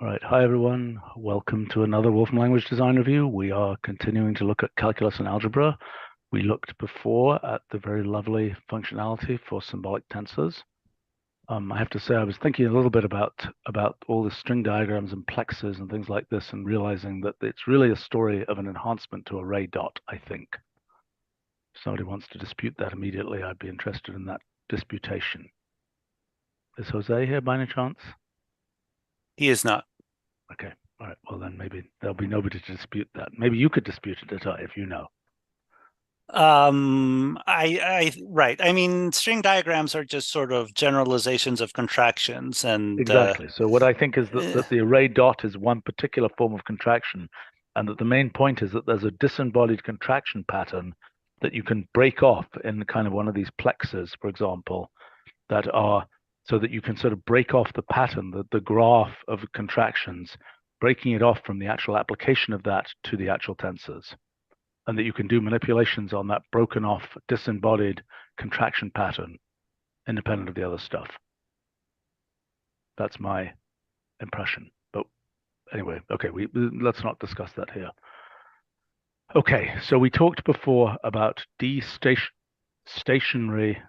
All right, hi everyone. Welcome to another Wolfram Language Design Review. We are continuing to look at calculus and algebra. We looked before at the very lovely functionality for symbolic tensors. I have to say I was thinking a little bit about all the string diagrams and plexes and things like this, and realizing that it's really a story of an enhancement to array dot, I think. If somebody wants to dispute that immediately, I'd be interested in that disputation. Is Jose here by any chance? He is not. Okay. All right. Well, then maybe there'll be nobody to dispute that. Maybe you could dispute it, if you know. Right. I mean, string diagrams are just sort of generalizations of contractions, and Exactly. So what I think is that the array dot is one particular form of contraction, and that the main point is that there's a disembodied contraction pattern that you can break off in kind of one of these plexes, for example, that are so that you can sort of break off the pattern, the graph of contractions, breaking it off from the actual application of that to the actual tensors, and that you can do manipulations on that broken off, disembodied contraction pattern independent of the other stuff. That's my impression. But anyway, okay, let's not discuss that here. Okay, so we talked before about stationary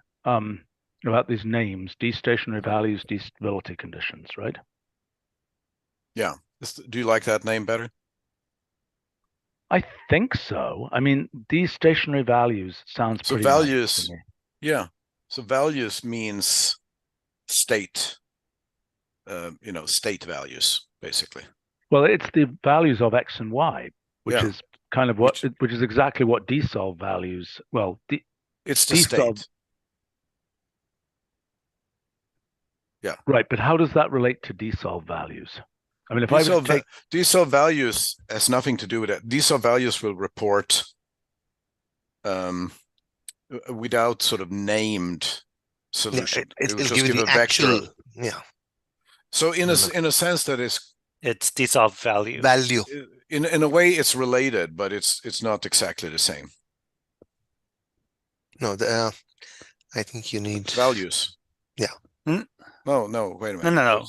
about these names, d-stationary values, d-stability conditions, right? Yeah. Do you like that name better? I think so. I mean, these stationary values sounds so pretty values nice to me. Yeah, so values means state, state values basically. Well, it's the values of x and y, which Yeah. is kind of which is exactly what dsolve values. Well, it's the state. Yeah. Right, but how does that relate to dsolve values? I mean, if dsolve, I would take dsolve values has nothing to do with it. Dsolve values will report without sort of named solution. Yeah, it'll just give a vector. Yeah. So in a sense that it's dsolve value. In a way, it's related, but it's not exactly the same. No, I think you need values. Yeah. No, wait a minute. No.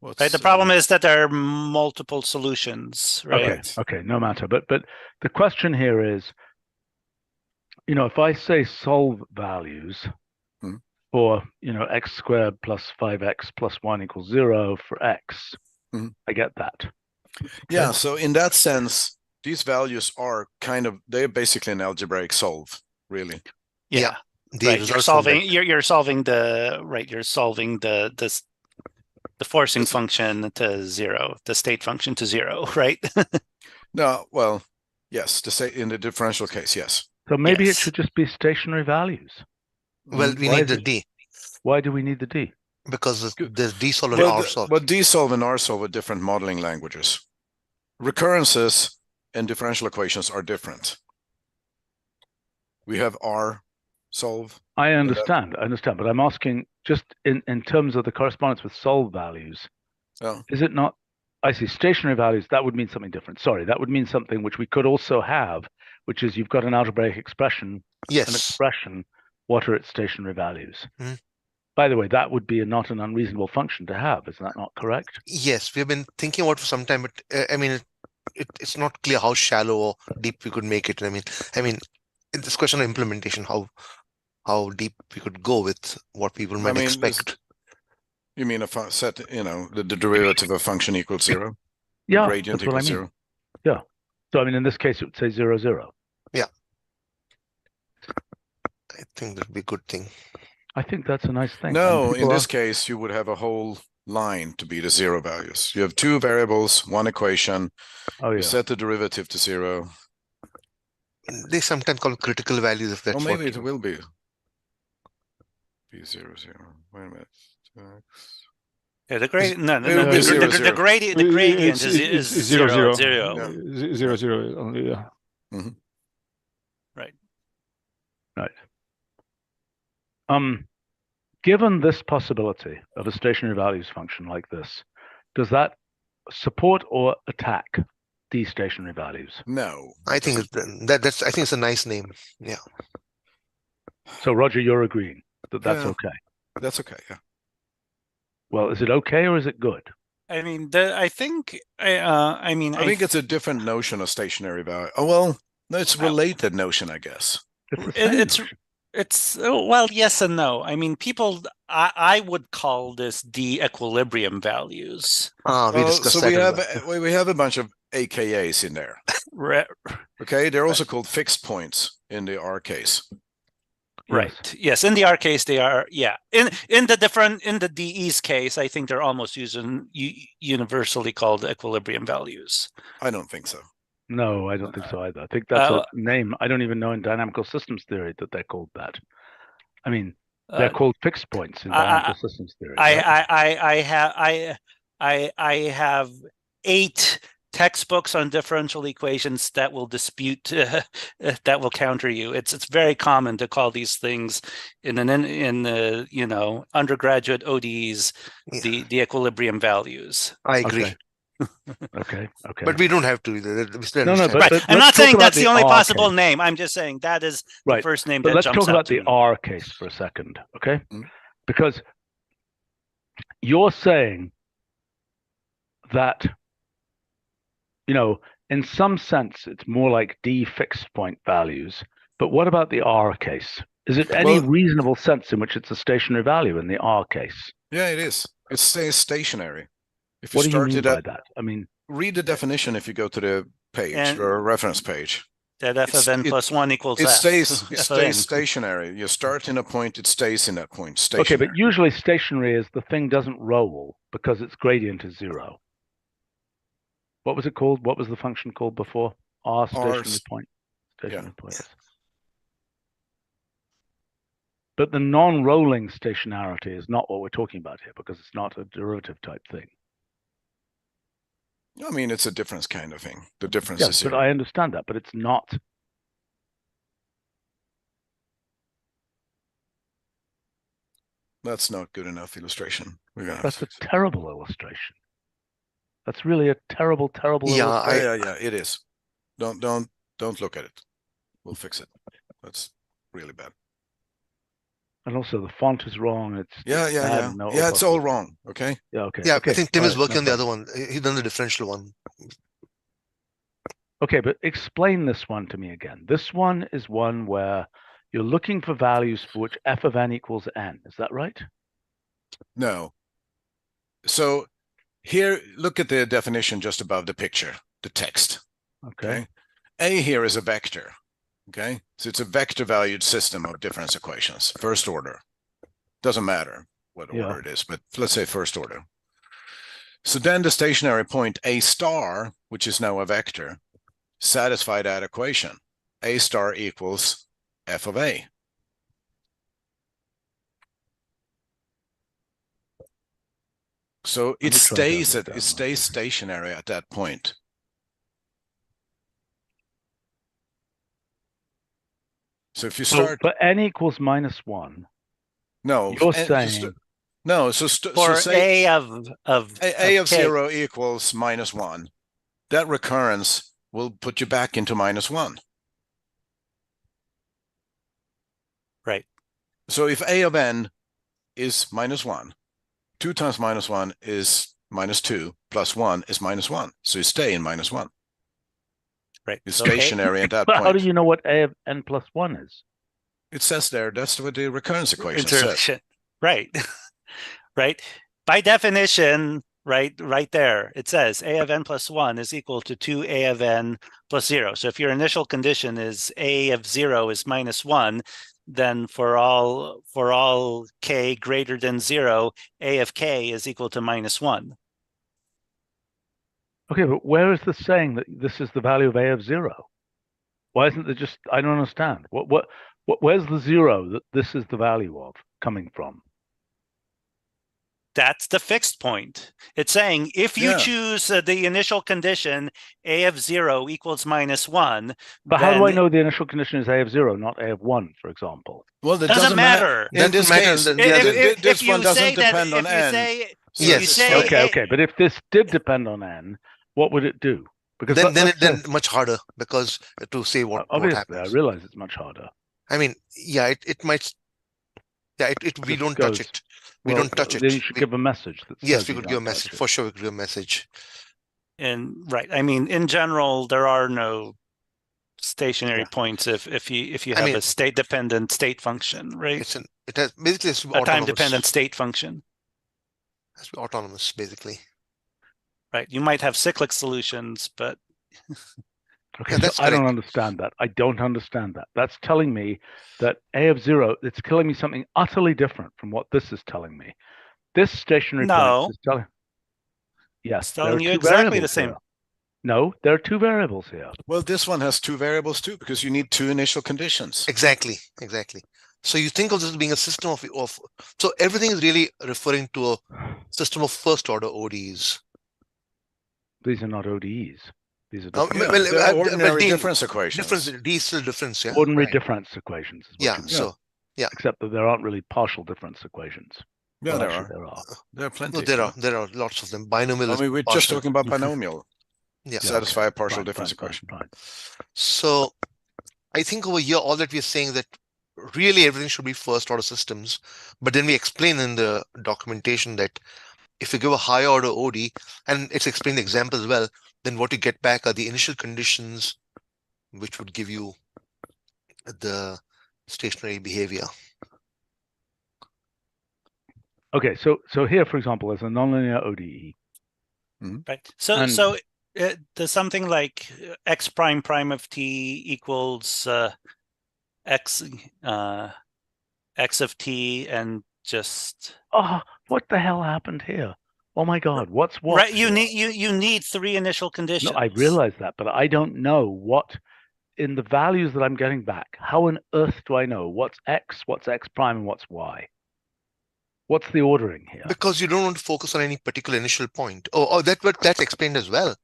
Right. The problem is that there are multiple solutions, right? Okay, no matter. But the question here is, if I say solve values for, x squared plus 5x plus 1 equals 0 for x, I get that. Okay. Yeah, so in that sense, these values are they're basically an algebraic solve, really. Yeah. Right. You're solving the forcing function to 0, the state function to 0, right? No, well, yes, in the differential case, yes. So maybe it should just be stationary values. Well, we need the d. Why do we need the d? Because there's dsolve and rsolve. But dsolve and rsolve are different modeling languages. Recurrences and differential equations are different. We have rsolve. I understand, but I'm asking just in terms of the correspondence with solve values. Is it not? I see stationary values. That would mean something different. Sorry, that would mean something which we could also have, which is you've got an algebraic expression. Yes. An expression. What are its stationary values? By the way, that would be not an unreasonable function to have. Is that not correct? Yes, we've been thinking about it for some time, but I mean, it's not clear how shallow or deep we could make it. I mean, it's this question of implementation, how deep we could go with what people might expect. You mean a set, the derivative of function equals 0? Yeah, gradient that's what I mean. 0. Yeah. So I mean, in this case, it would say 0, 0. Yeah. I think that'd be a good thing. I think that's a nice thing. No, in this case, you would have a whole line to be the 0 values. You have 2 variables, 1 equation. Oh, yeah. You set the derivative to 0. They sometimes call critical values if that's maybe it will be. 0, 0. Wait a minute. Yeah, the gradient. The gradient is 0, 0. 0, 0 only. Yeah. Right. Given this possibility of a stationary values function like this, does that support or attack these stationary values? No. I think I think it's a nice name. Yeah. So Roger, you're agreeing that that's okay. That's okay. Yeah. Well, is it okay or is it good? I mean, I think I mean I think it's a different notion of stationary value. Oh well, no, it's related notion, I guess. it's well, yes and no. I mean, I would call this the equilibrium values. We discussed so that. we have a bunch of AKAs in there. Okay, they're also called fixed points in the R case. Right. Yes. In the R case, they are. Yeah. In the DE's case, I think they're almost universally called equilibrium values. I don't think so. No, I don't think so either. I think that's a name. I don't even know in dynamical systems theory that they're called that. I mean, they're called fixed points in dynamical systems theory. I have 8 textbooks on differential equations that will dispute that will counter you. It's very common to call these things in the undergraduate ODs the equilibrium values. I agree. Okay. But we don't have to either. But I'm not saying that's the only possible name. I'm just saying that is the first name that jumps out. Let's talk about the R case for a second, okay? Because you're saying that, in some sense, it's more like D fixed point values. But what about the R case? Is it any reasonable sense in which it's a stationary value in the R case? Yeah, it is. It stays stationary. If you what do you mean by that? I mean, read the definition if you go to the page or reference page. That f of n plus 1 equals it f. stays stationary. You start in a point, it stays in that point. Stationary. Okay, but usually stationary is the thing doesn't roll because its gradient is 0. What was it called? What was the function called before? R stationary point. Stationary point. But the non-rolling stationarity is not what we're talking about here because it's not a derivative type thing. I mean, it's a difference kind of thing. The difference is but I understand that, but it's not. That's not good enough illustration. That's a terrible illustration. That's really a terrible illustration. Yeah, it is. Don't look at it. We'll fix it. That's really bad. And also the font is wrong. It's it's all wrong. Okay. Okay. I think Tim is working on the other one. He's done the differential one. Okay, but explain this one to me again. This one is one where you're looking for values for which f of n equals n. Is that right? No. So here, look at the definition just above the picture, the text. Okay. A here is a vector. Okay, so it's a vector valued system of difference equations, first order. Doesn't matter what order it is, but let's say first order. So then the stationary point A star, which is now a vector, satisfy that equation. A star equals f of A. So it stays stationary at that point. So if you start, but n equals -1. No, you're saying no. So say A of 0 equals -1. That recurrence will put you back into -1. Right. So if A of n is -1, 2 times -1 is -2, plus 1 is -1. So you stay in -1. Right. It's stationary at that point. How do you know what A of n plus 1 is? It says there. That's what the recurrence equation says. Right. Right. By definition, right there, it says A of n plus 1 is equal to 2A of n plus 0. So if your initial condition is A of 0 is -1, then for all k greater than 0, A of k is equal to -1. Okay, but where is this saying that this is the value of A of 0? Why isn't there just, I don't understand. Where's the 0 that this is the value of coming from? That's the fixed point. It's saying if you choose the initial condition, A of 0 equals -1. But how do I know the initial condition is A of 0, not A of 1, for example? Well, it doesn't matter. In this case, this one doesn't depend on n. Yes. Okay. But if this did depend on n, what would it do? Because then much harder, because to say what obviously happens. I realize it's much harder. I mean, it might. Yeah, we don't touch it. We don't touch it. Then you should give a message that says Yes, we you could give a don't touch message. it. For sure, we could give a message. And right, I mean, in general, there are no stationary Yeah. points if you I have mean, a state-dependent state function, right? It has basically has to be A autonomous. time-dependent state function. It has to be autonomous, basically. Right. You might have cyclic solutions, but Okay, Yeah, that's so I don't correct. understand that. I don't understand that. That's telling me that A of 0, it's telling me something utterly different from what this is telling me. This stationary No. point is telling. Yes, It's there are telling you two exactly the variables same. here. No, there are two variables here. Well, this one has two variables too, because you need two initial conditions. Exactly. So you think of this as being a system of so everything is really referring to a system of first order ODEs. These are not ODEs. These are Now, different. They're ordinary D- difference equations. Difference, D is still difference, yeah. Ordinary Right. difference equations. Is what Yeah. you mean. So yeah. Except that there aren't really partial difference equations. Yeah, Well, there actually, are. there are. There are plenty. No, there are lots of them. Binomial. I mean, we're just talking about binomial. Yeah. Satisfy a partial Fine, difference fine, equation. fine. So I think over here, all that we're saying that really everything should be first order systems. But then we explain in the documentation that if you give a higher order OD, and it's explained the example as well, then what you get back are the initial conditions, which would give you the stationary behavior. Okay, so here, for example, there's a nonlinear ODE. Right. So And- does something like x prime prime of t equals x x of t and just Oh, what the hell happened here? Oh my God, what's what? right? here? You need three initial conditions. No, I realize that, but I don't know what in the values that I'm getting back. How on earth do I know what's x prime, and what's y? What's the ordering here? Because you don't want to focus on any particular initial point. Oh, that's explained as well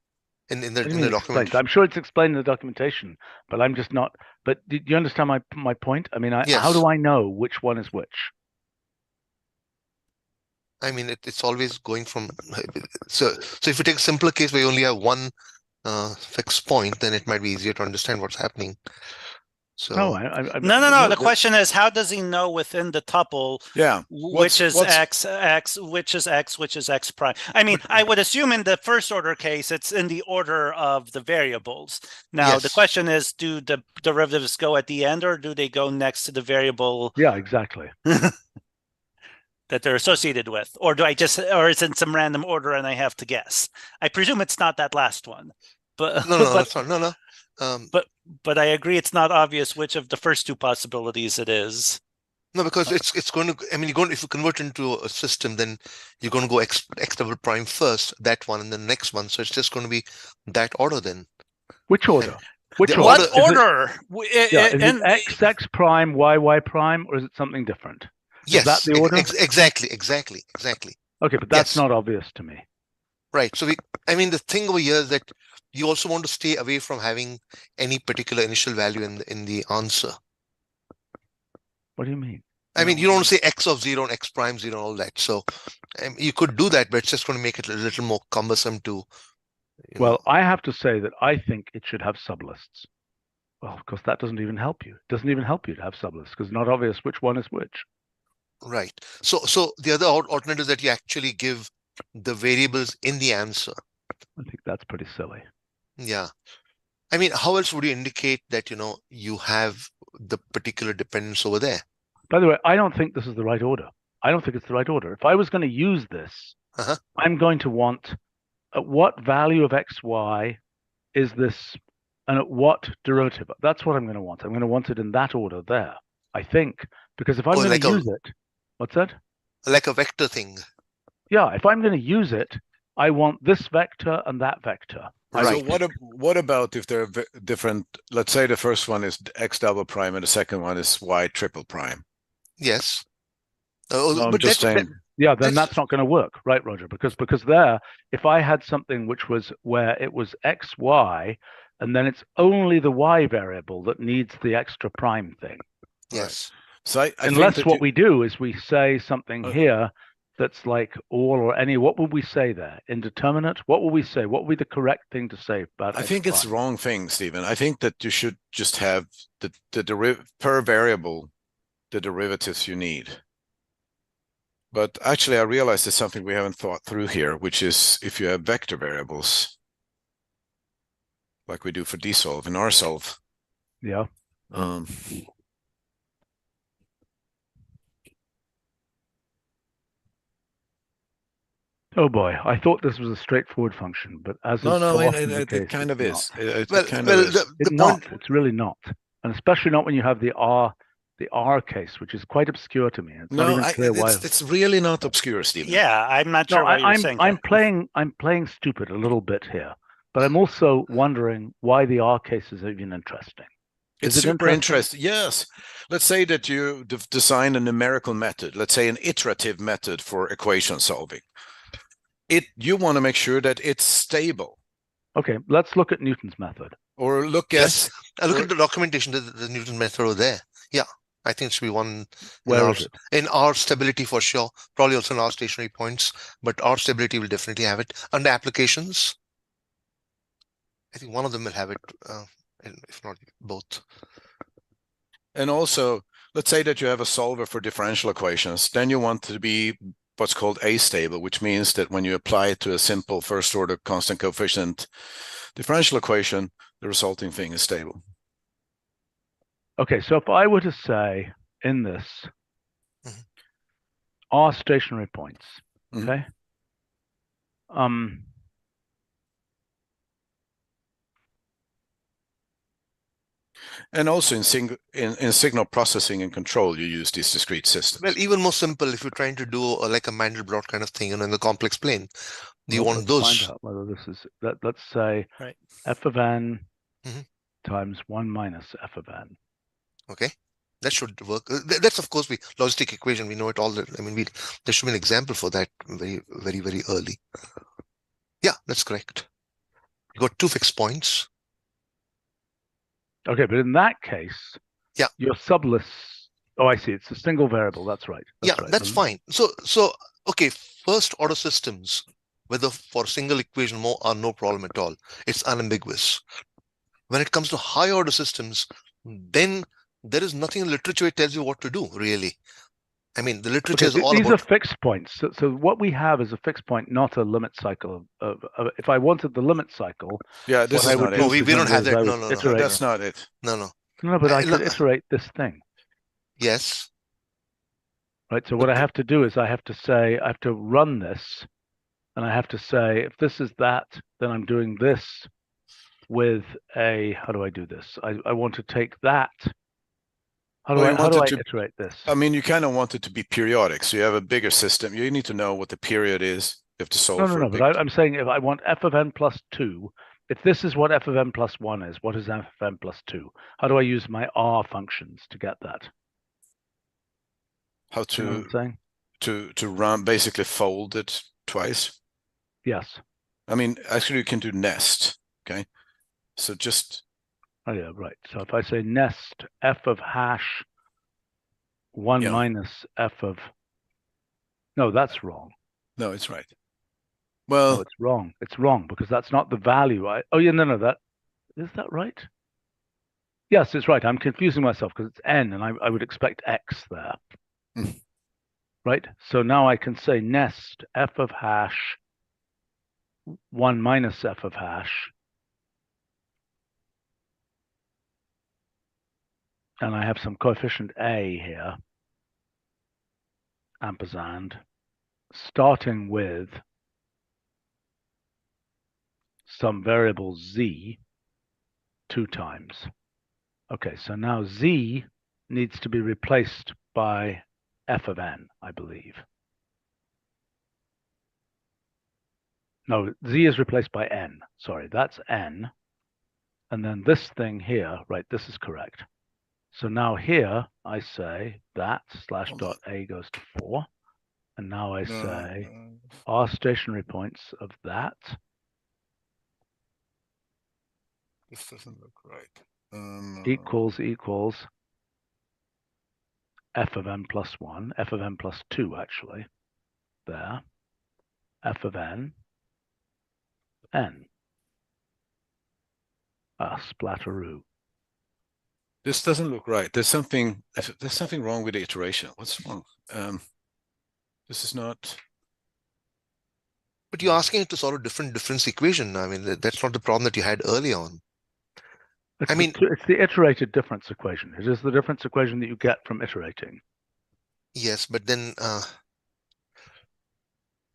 in the document. I'm sure it's explained in the documentation, but I'm just not. But do you understand my point? I mean, Yes. how do I know which one is which? I mean, it's always going from so if you take a simpler case where you only have one fixed point, then it might be easier to understand what's happening. So No, no. The question is, how does he know within the tuple? Yeah. Which is x, which is x prime? I mean, I would assume in the first order case, it's in the order of the variables. Now, the Yes. question is, do the derivatives go at the end or do they go next to the variable Yeah, exactly. that they're associated with? Or or is it in some random order and I have to guess? I presume it's not that last one. But no, that's not. No. But I agree, it's not obvious which of the first two possibilities it is. No, because it's going to. I mean, if you convert into a system, then you're going to go x double prime first, that one, and then the next one. So it's just going to be that order then. Which order? Which The order? What order? Is it x prime, y prime, or is it something different? Yes, Is that the order? Exactly. Okay, but that's Yes. not obvious to me. Right. So I mean, the thing over here is that you also want to stay away from having any particular initial value in the answer. What do you mean? I mean, you don't want to say x of 0 and x prime 0 and all that. So you could do that, but it's just going to make it a little more cumbersome to. Well, I have to say that I think it should have sublists. Well, of course, that doesn't even help you. It doesn't even help you to have sublists because it's not obvious which one is which. Right. So the other alternative is that you actually give the variables in the answer. I think that's pretty silly. Yeah. I mean, how else would you indicate that, you have the particular dependence over there? By the way, I don't think this is the right order. I don't think it's the right order. If I was going to use this, I'm going to want at what value of xy is this and at what derivative. That's what I'm going to want. I'm going to want it in that order there, I think, because if I'm going to use it, what's that? Like a vector thing. Yeah, if I'm going to use it, I want this vector and that vector. Right. So what about if they're different? Let's say the first one is x double prime and the second one is y triple prime. Yes. No, I'm just saying. Yeah, then that's not going to work, right, Roger? Because there, if I had something which was where it was x, y, and then it's only the y variable that needs the extra prime thing. Yes. Right. So I unless think what we do is we say something here that's like all or any, what would we say there? Indeterminate? What would we say? What would be the correct thing to say about I think it's the wrong thing, Stephen. I think that you should just have per variable, the derivatives you need. But actually, I realized there's something we haven't thought through here, which is if you have vector variables, like we do for dsolve and rsolve. Yeah. Oh boy, I thought this was a straightforward function, but as No, is no, so often the it case, kind of it's is. not. It Well, kind well, of is. the It's point. not. It's really not, and especially not when you have the R case, which is quite obscure to me. It's not No, even clear why. it's really not obscure, Stephen. Yeah, I'm not No, sure why you're saying I'm that. playing stupid a little bit here, but I'm also wondering why the R case is even interesting. It's super interesting. Yes. Let's say that you design a numerical method, let's say an iterative method for equation solving. You want to make sure that it's stable. Okay, let's look at Newton's method. Or look at Yes, I look at the documentation, the Newton method over there. Yeah, I think it should be one. Where is it? In R stability for sure, probably also in R stationary points, but R stability will definitely have it. Under applications, I think one of them will have it, if not both. And also, let's say that you have a solver for differential equations. Then you want to be what's called astable, which means that when you apply it to a simple first order constant coefficient differential equation, the resulting thing is stable. Okay, so if I were to say in this R stationary points, okay, and also in signal processing and control, you use these discrete systems. Well, even more simple if you're trying to do like a Mandelbrot kind of thing, in the complex plane. Do you want those? Find out whether this is let's say right. f of n times 1 minus f of n. Okay, that should work. That's of course the logistic equation. We know it all. I mean, there should be an example for that very, very, very early. Yeah, that's correct. You got two fixed points. Okay, but in that case, yeah, your subless. Oh, I see. It's a single variable. That's right. That's fine. So okay, first order systems, whether for single equation more are no problem at all. It's unambiguous. When it comes to high order systems, then there is nothing in the literature that tells you what to do, really. I mean, the literature is all these about... are fixed points. So what we have is a fixed point, not a limit cycle. If I wanted the limit cycle, yeah, this is not it. No, we don't have that. No, that's not it. No, but I could iterate this thing. Yes. Right. So what I have to do is I have to run this, and I have to say if this is that, then I'm doing this with a. How do I do this? I want to take that. How do I iterate this? I mean, you kind of want it to be periodic. So you have a bigger system. You need to know what the period is. You have to solve for No. But I'm saying if I want f of n plus 2, if this is what f of n plus 1 is, what is f of n plus 2? How do I use my R functions to get that? How to run, basically fold it twice? Yes. I mean, actually, you can do nest. Okay. So just... Oh, yeah, right. So if I say nest f of hash 1 minus f of... No, that's wrong. No, it's right. Well... No, it's wrong. It's wrong because that's not the value. Oh, yeah, no, that... Is that right? Yes, it's right. I'm confusing myself because it's n, and I would expect x there. Right? So now I can say nest f of hash 1 minus f of hash. And I have some coefficient a here, ampersand, starting with some variable z 2 times. Okay, so now z needs to be replaced by f of n, I believe. No, z is replaced by n. Sorry, that's n. And then this thing here, right, this is correct. So now here I say that slash dot a goes to 4. And now I say R stationary points of that. This doesn't look right. Equals f of n plus 1, f of n plus 2 actually. There. F of n. Splatteroo. This doesn't look right. There's something wrong with the iteration. What's wrong? This is not. But you're asking it to solve a difference equation. I mean, that's not the problem that you had early on. It's I mean, it's the iterated difference equation. It is the difference equation that you get from iterating. yes, but then,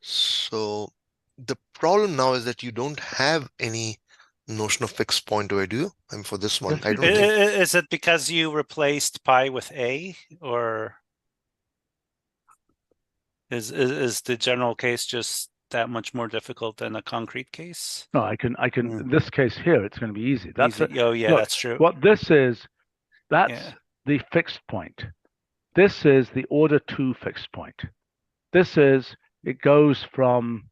so the problem now is that you don't have any notion of fixed point, do you? I mean, for this one, Yes, I you don't do. think. Is it because you replaced pi with a, or is the general case just that much more difficult than a concrete case? No, I can. In this case here, it's going to be easy. That's Easy. Oh, yeah, look, that's true. what this is, that's Yeah. the fixed point. This is the order 2 fixed point. This is, it goes from,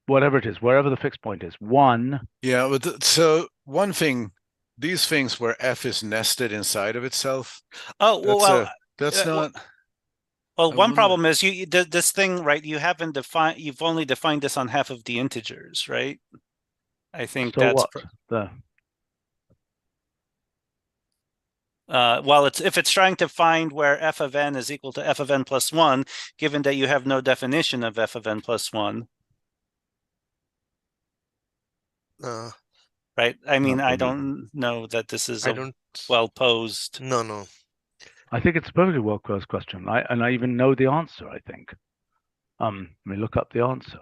whatever it is, wherever the fixed point is, 1. Yeah, but so one thing, these things where f is nested inside of itself. Oh, That's not. Well, I one wonder- problem is this thing, right? You've only defined this on half of the integers, right? I think So that's what? well, if it's trying to find where f of n is equal to f of n plus 1, given that you have no definition of f of n plus 1. Right? I mean, I don't know that this is well posed. No. I think it's a perfectly well posed question. I even know the answer, I think. Let me look up the answer.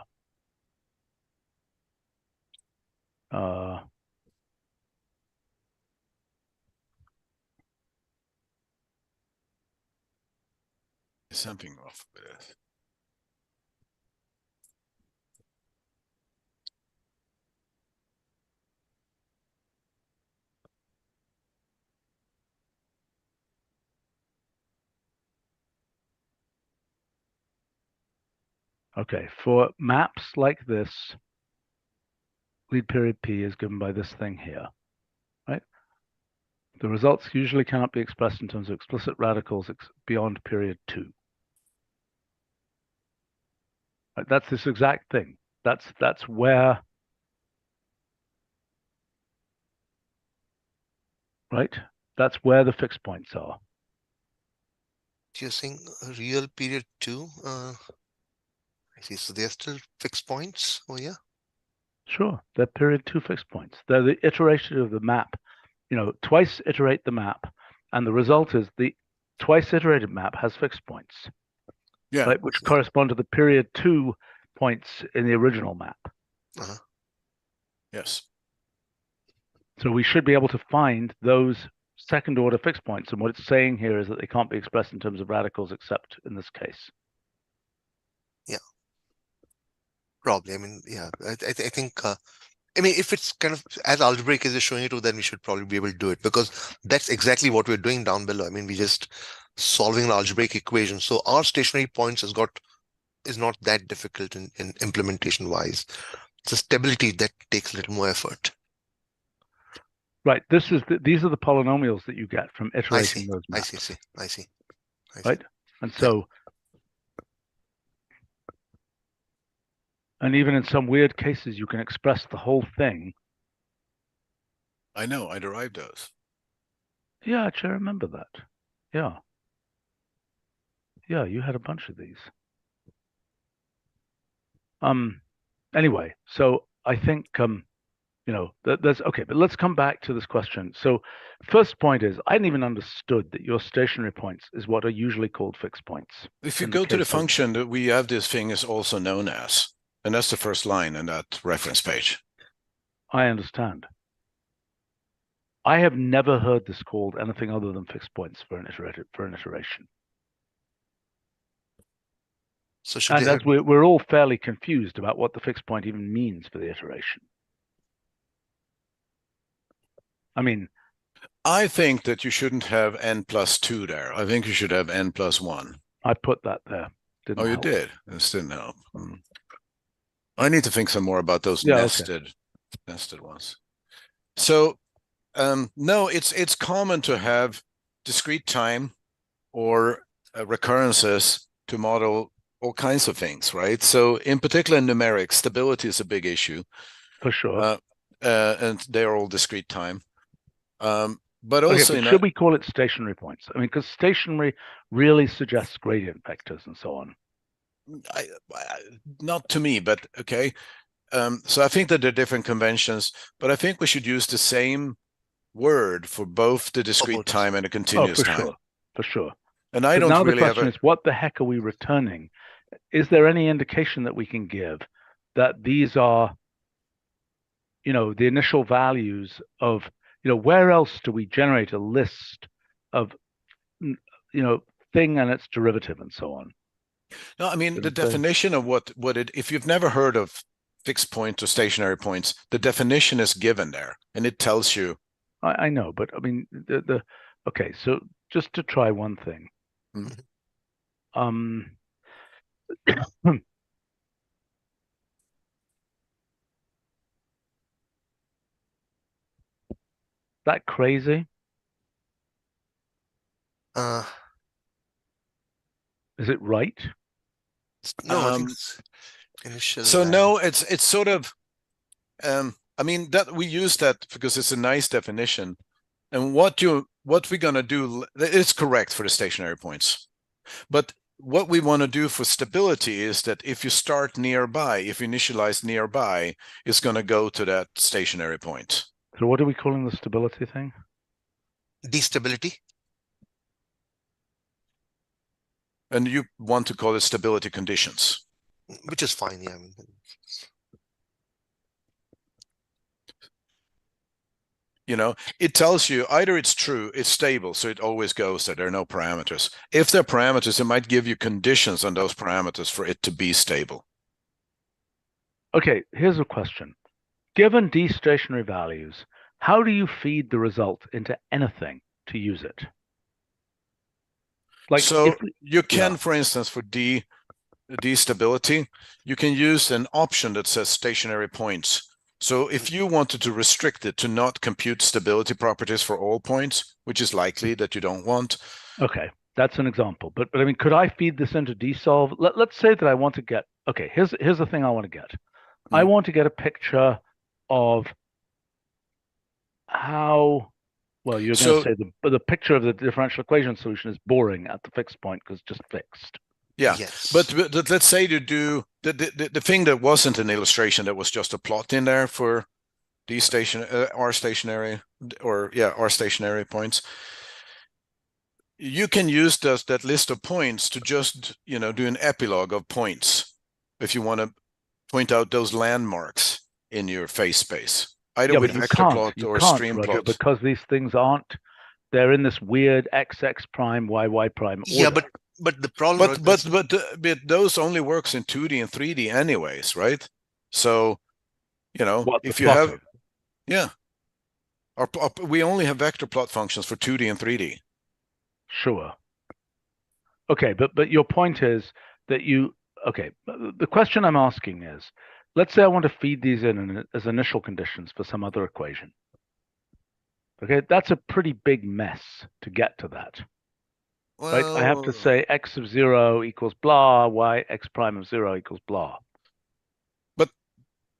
There's something off with it. Okay, for maps like this, lead period P is given by this thing here, right? The results usually cannot be expressed in terms of explicit radicals beyond period 2. Right? That's this exact thing. That's where, right? That's where the fixed points are. You're saying real period 2? I see. So they're still fixed points. Oh, yeah. Sure, they're period 2 fixed points. They're the iteration of the map. Twice iterate the map, and the result is the twice iterated map has fixed points. Yeah. Right, which correspond to the period 2 points in the original map. Yes. So we should be able to find those second order fixed points. And what it's saying here is that they can't be expressed in terms of radicals except in this case. Yeah. Probably. I mean, yeah, I think, I mean, if it's kind of as algebraic as is showing it to, then we should probably be able to do it, because that's exactly what we're doing down below. I mean, we just solving an algebraic equation. So our stationary points is not that difficult in implementation wise. It's the stability that takes a little more effort. Right. These are the polynomials that you get from iterating those maps. I see. Right. And so, and even in some weird cases, you can express the whole thing. I know. I derived those. Yeah, actually, I remember that. Yeah. Yeah, you had a bunch of these. Anyway, so I think that's okay, but let's come back to this question. So first point is, I hadn't even understood that your stationary points is what are usually called fixed points. If you go to the function that we have, this thing is also known as, and that's the first line in that reference page. I understand. I have never heard this called anything other than fixed points for an iteration. So should and as we're all fairly confused about what the fixed point even means for the iteration. I mean, I think that you shouldn't have n plus 2 there. I think you should have n plus 1. I put that there. Didn't help. You did? This didn't help. I need to think some more about those nested ones. So, no, it's common to have discrete time or recurrences to model all kinds of things, right? So in particular, in numerics, stability is a big issue. For sure. And they're all discrete time. But Okay, also but should we call it stationary points? I mean, because stationary really suggests gradient vectors and so on. Not to me, but okay. So I think that there are different conventions, but I think we should use the same word for both the discrete time and the continuous time. Sure, for sure. And I don't now really the question is, what the heck are we returning? Is there any indication that we can give that these are, the initial values of, where else do we generate a list of, thing and its derivative and so on? No, I mean, the definition of if you've never heard of fixed point or stationary points, the definition is given there and it tells you. I know, but I mean, okay, so just to try one thing. That crazy? Is it right? No, I think initial. So no, it's sort of. I mean that we use that because it's a nice definition, and what we're gonna do is correct for the stationary points, but what we want to do for stability is that if you start nearby, if you initialize nearby, it's going to go to that stationary point. So what are we calling the stability thing? D-stability. And you want to call it stability conditions. Which is fine, yeah. It tells you either it's true, it's stable, so it always goes there. There are no parameters. If there are parameters, it might give you conditions on those parameters for it to be stable. Okay, here's a question. Given D stationary values, how do you feed the result into anything to use it? You can, for instance, for D stability, you can use an option that says stationary points. So if you wanted to restrict it to not compute stability properties for all points, which is likely that you don't want. Okay, that's an example. But I mean, could I feed this into dsolve? Let's say that I want to get, okay, here's the thing I want to get. I want to get a picture of how, well, you're going to say the picture of the differential equation solution is boring at the fixed point because it's just fixed. Yeah, yes. But let's say you do the thing that wasn't an illustration, that was just a plot in there for R stationary points. You can use that list of points to just do an epilogue of points if you want to point out those landmarks in your phase space, either with vector plot or stream plot. Because these things they're in this weird XX prime, YY prime order. Yeah, but the problem. But those only works in 2D and 3D anyways, right? So, if you have, we only have vector plot functions for 2D and 3D. Sure. Okay, but your point is that the question I'm asking is, let's say I want to feed these in as initial conditions for some other equation. Okay, that's a pretty big mess to get to that. Well, right? I have to say x of 0 equals blah, y x prime of 0 equals blah. But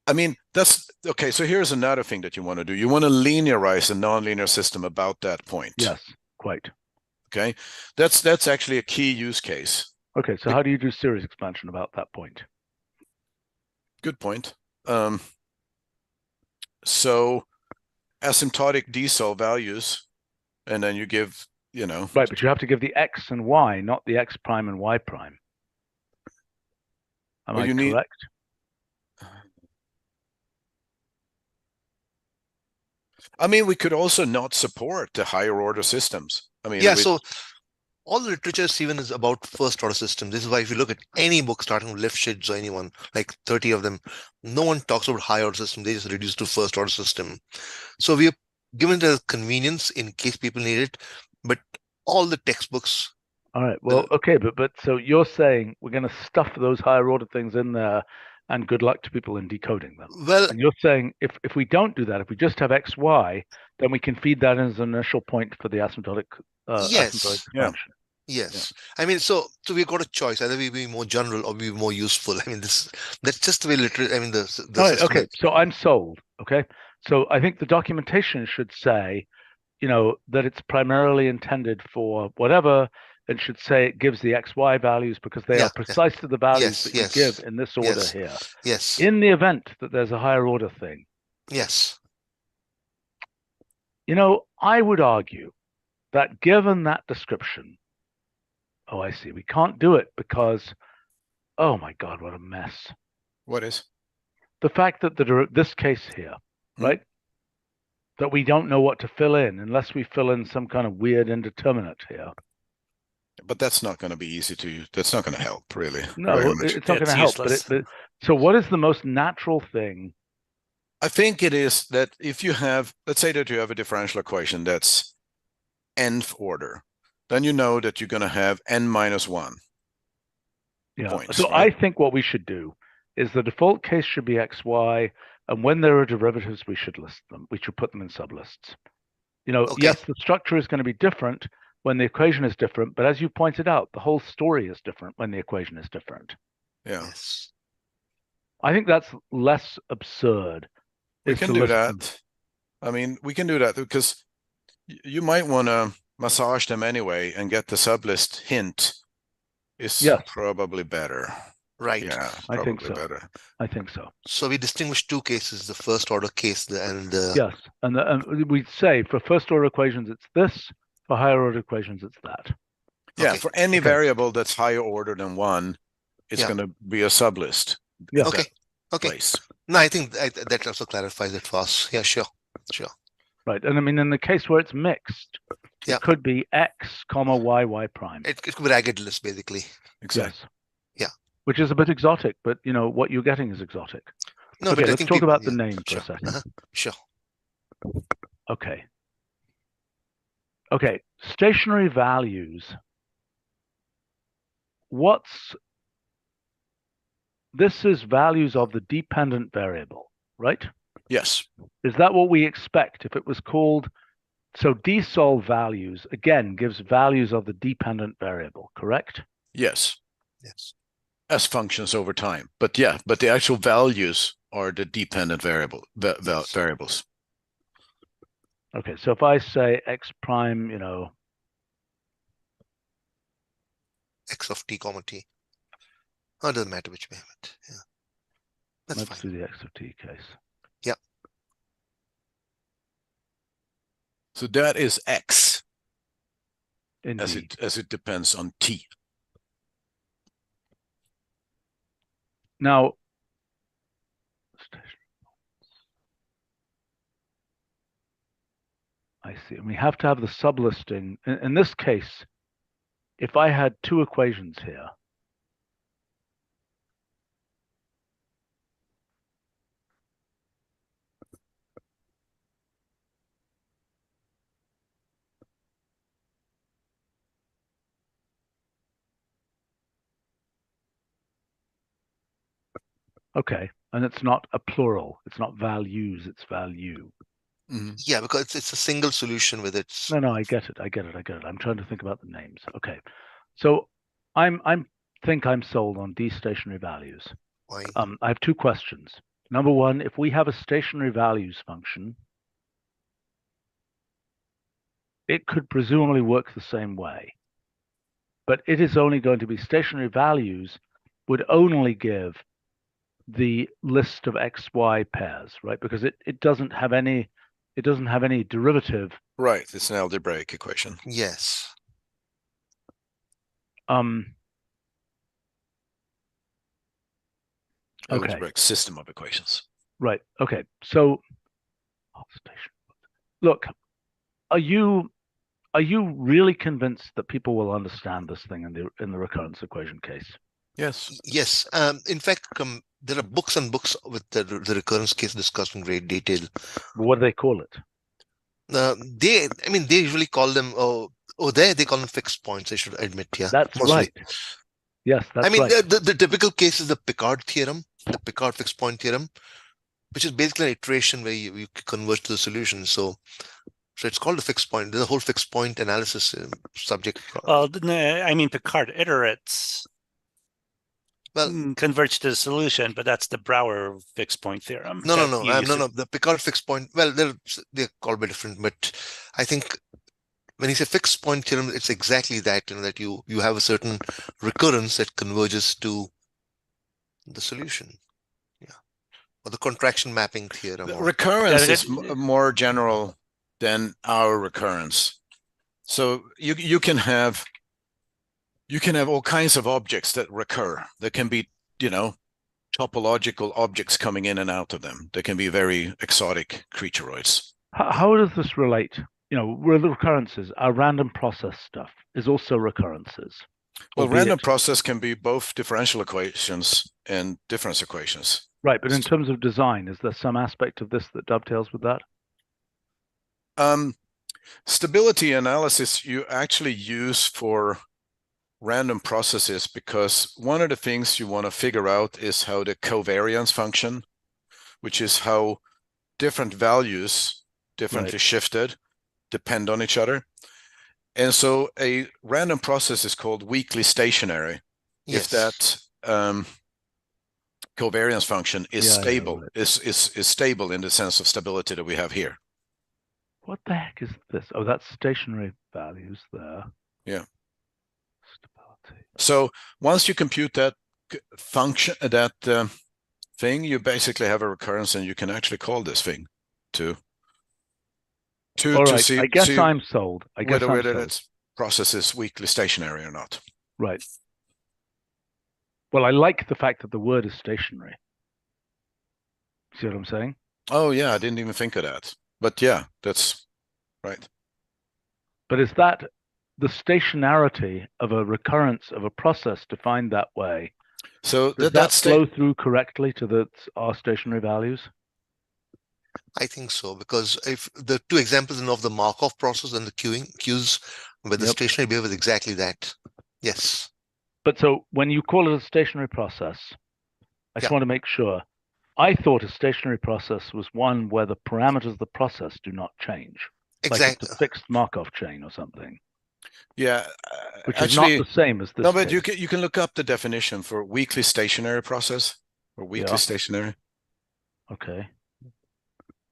I mean, that's okay. So here's another thing that you want to do. You want to linearize a nonlinear system about that point. Yes, quite. Okay, that's actually a key use case. Okay, so how do you do series expansion about that point? Good point. So asymptotic dsolve values, and then you give, Right, but you have to give the x and y, not the x prime and y prime. Am I correct? I mean, we could also not support the higher order systems. I mean, so all the literature even is about first order systems. This is why if you look at any book starting with Lifshitz or anyone, like 30 of them, no one talks about higher order system. They just reduce to first order system. So we are given the convenience in case people need it, but all the textbooks. All right. Well, okay, but so you're saying we're going to stuff those higher order things in there, and good luck to people in decoding them. Well, and you're saying if we don't do that, if we just have x, y, then we can feed that as an initial point for the asymptotic. Asymptotic expansion. Yes. Yeah. I mean, so we've got a choice. Either we be more general or be more useful. I mean, that's just the way literature. I mean, the right, okay. So I'm sold. Okay. So I think the documentation should say that it's primarily intended for whatever, and should say it gives the XY values because they are precisely the values that you give in this order here. Yes. In the event that there's a higher order thing. Yes. I would argue that given that description, oh, I see, we can't do it because, oh my God, what a mess. What is? The fact that this case here, right, that we don't know what to fill in unless we fill in some kind of weird indeterminate here. But that's not going to be easy to, that's not going to help, really. No, it's not going to help. But so what is the most natural thing? I think it is that if you have, let's say that you have a differential equation that's nth order, then you know that you're going to have n minus 1 points. So right? I think what we should do is the default case should be xy, and when there are derivatives, we should list them. We should put them in sublists. Yes, the structure is going to be different when the equation is different, but as you pointed out, the whole story is different when the equation is different. Yeah. Yes. I think that's less absurd. We can do that. I mean, we can do that because you might want to massage them anyway and get the sublist hint is probably better. Right. Yeah, I think so. Better. I think so. So we distinguish two cases: the first order case and yes, and we say for first order equations it's this. For higher order equations, it's that. Yeah, for any variable that's higher order than 1, it's going to be a sublist. Yeah. Okay. Place. No, I think that also clarifies it for us. Yeah, sure. Right, and I mean, in the case where it's mixed, it could be x, comma, y prime. It could be ragged list, basically. Exactly. Yes. Yeah. Which is a bit exotic, but what you're getting is exotic. No, okay, but let's talk about the name for a second. Sure. Okay. Okay, stationary values. This is values of the dependent variable, right? Yes. Is that what we expect if it was called? So desolve values, again, gives values of the dependent variable, correct? Yes. Yes. As functions over time. But the actual values are the dependent variables. Okay, so if I say x prime, x of t comma t. Oh, it doesn't matter which way I have it. Yeah. That's let's fine. do the x of t case. Yeah. So that is x. Indeed. As it depends on t. Now, I see. And we have to have the sublisting. In this case, if I had two equations here, okay, and it's not a plural. It's not values. It's value. Mm-hmm. Yeah, because it's a single solution with its. No, I get it. I'm trying to think about the names. Okay, so I think I'm sold on D stationary values. Why? I have two questions. Number one, if we have a stationary values function, it could presumably work the same way, but it is only going to be stationary values would only give the list of XY pairs, right? Because it doesn't have any derivative. Right, it's an algebraic equation. Yes. Algebraic system of equations. Right. Okay. So, look, are you really convinced that people will understand this thing in the recurrence equation case? Yes. Yes. In fact, there are books and books with the recurrence case discussed in great detail. What do they call it? They usually call them they call them fixed points. I should admit, yeah. That's mostly. Right. Yes, that's right. The typical case is the Picard theorem, the Picard fixed point theorem, which is basically an iteration where you converge to the solution. So it's called a fixed point. There's a whole fixed point analysis subject. Well, I mean, Picard iterates. Well, converge to the solution, but that's the Brouwer fixed point theorem. no, that no, no, you used to- no. The Picard fixed point. Well, they're called by different, but I think when you say fixed point theorem, it's exactly that. That you have a certain recurrence that converges to the solution. Yeah, or the contraction mapping theorem. The Or, recurrence Yeah, is more general than our recurrence. So you can have all kinds of objects that recur. There can be, topological objects coming in and out of them. They can be very exotic creaturoids. How does this relate? With the recurrences, our random process stuff is also recurrences. Well, random process can be both differential equations and difference equations. Right, but in terms of design, is there some aspect of this that dovetails with that? Stability analysis you actually use for random processes because one of the things you want to figure out is how the covariance function, which is how different values, differently shifted, depend on each other. And so a random process is called weakly stationary if that covariance function is stable, is stable in the sense of stability that we have here. What the heck is this? Oh, that's stationary values there. Yeah. Stability. So once you compute that function, thing, you basically have a recurrence, and you can actually call this thing to see. I guess I'm sold. I guess whether that process is weakly stationary or not. Right. Well, I like the fact that the word is stationary. See what I'm saying? Oh yeah, I didn't even think of that. But yeah, that's right. But is that the stationarity of a recurrence of a process defined that way? So does that flow through correctly to our stationary values? I think so, because if the two examples of the Markov process and the queues with the stationary behave is exactly that. Yes. But so when you call it a stationary process, I just want to make sure. I thought a stationary process was one where the parameters of the process do not change. Exactly. Like it's a fixed Markov chain or something. Yeah. Which actually, is not the same as this. No, but you can look up the definition for weakly stationary process or weakly stationary. Okay.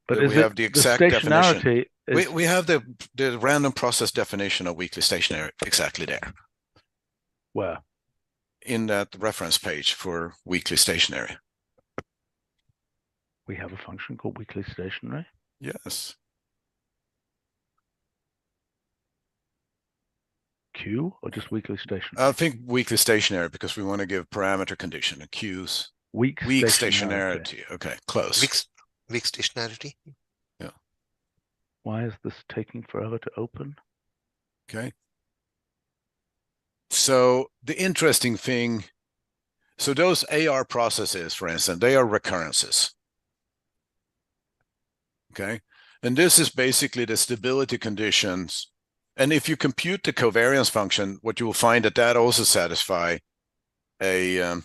But we have the exact definition. We have the random process definition of weakly stationary exactly there. Where? In that reference page for weakly stationary. We have a function called weakly stationary? Yes. Q or just weakly stationary? I think weakly stationary because we want to give parameter condition and Q's. Weak stationarity. Okay, close. Weak stationarity. Yeah. Why is this taking forever to open? Okay. So the interesting thing, so those AR processes, for instance, they are recurrences. Okay. And this is basically the stability conditions. And if you compute the covariance function, what you will find that also satisfy a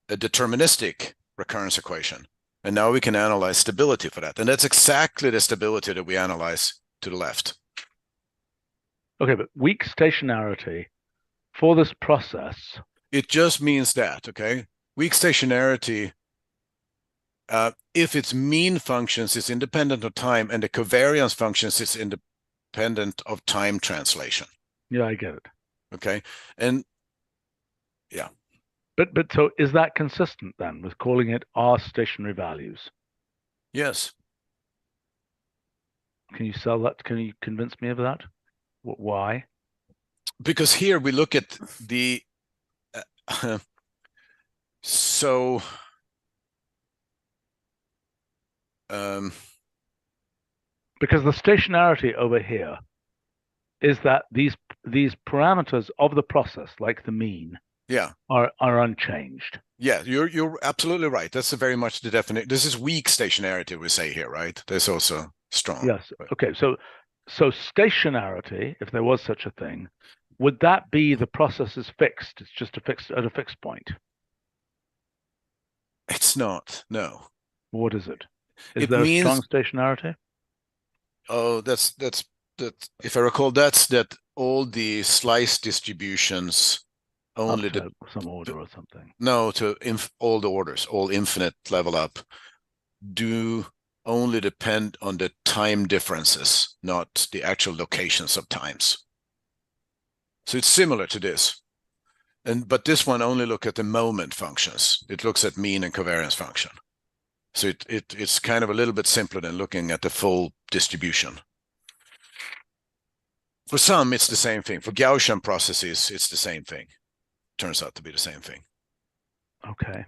deterministic recurrence equation. And now we can analyze stability for that. And that's exactly the stability that we analyze to the left. Okay, but weak stationarity for this process. It just means that, okay? Weak stationarity, if its mean functions is independent of time and the covariance functions is independent of time translation. Yeah, I get it. Okay. And yeah. But so is that consistent then with calling it R stationary values? Yes. Can you sell that? Can you convince me of that? Why? Because here we look at the because the stationarity over here is that these parameters of the process, like the mean, are unchanged. Yeah, you're absolutely right. That's very much the definition. This is weak stationarity we say here, right? There's also strong. Yes. Okay. So stationarity, if there was such a thing, would that be the process is fixed? It's just at a fixed point. It's not. No. What is it? Is there a strong stationarity? Oh, that's if I recall, that's that all the slice distributions only Up to some order or something. no, to all the orders, all infinite level up, do only depend on the time differences, not the actual locations of times. So it's similar to this. But this one only look at the moment functions. It looks at mean and covariance function. So it's kind of a little bit simpler than looking at the full distribution. For some, it's the same thing. For Gaussian processes, it's the same thing. Turns out to be the same thing. Okay.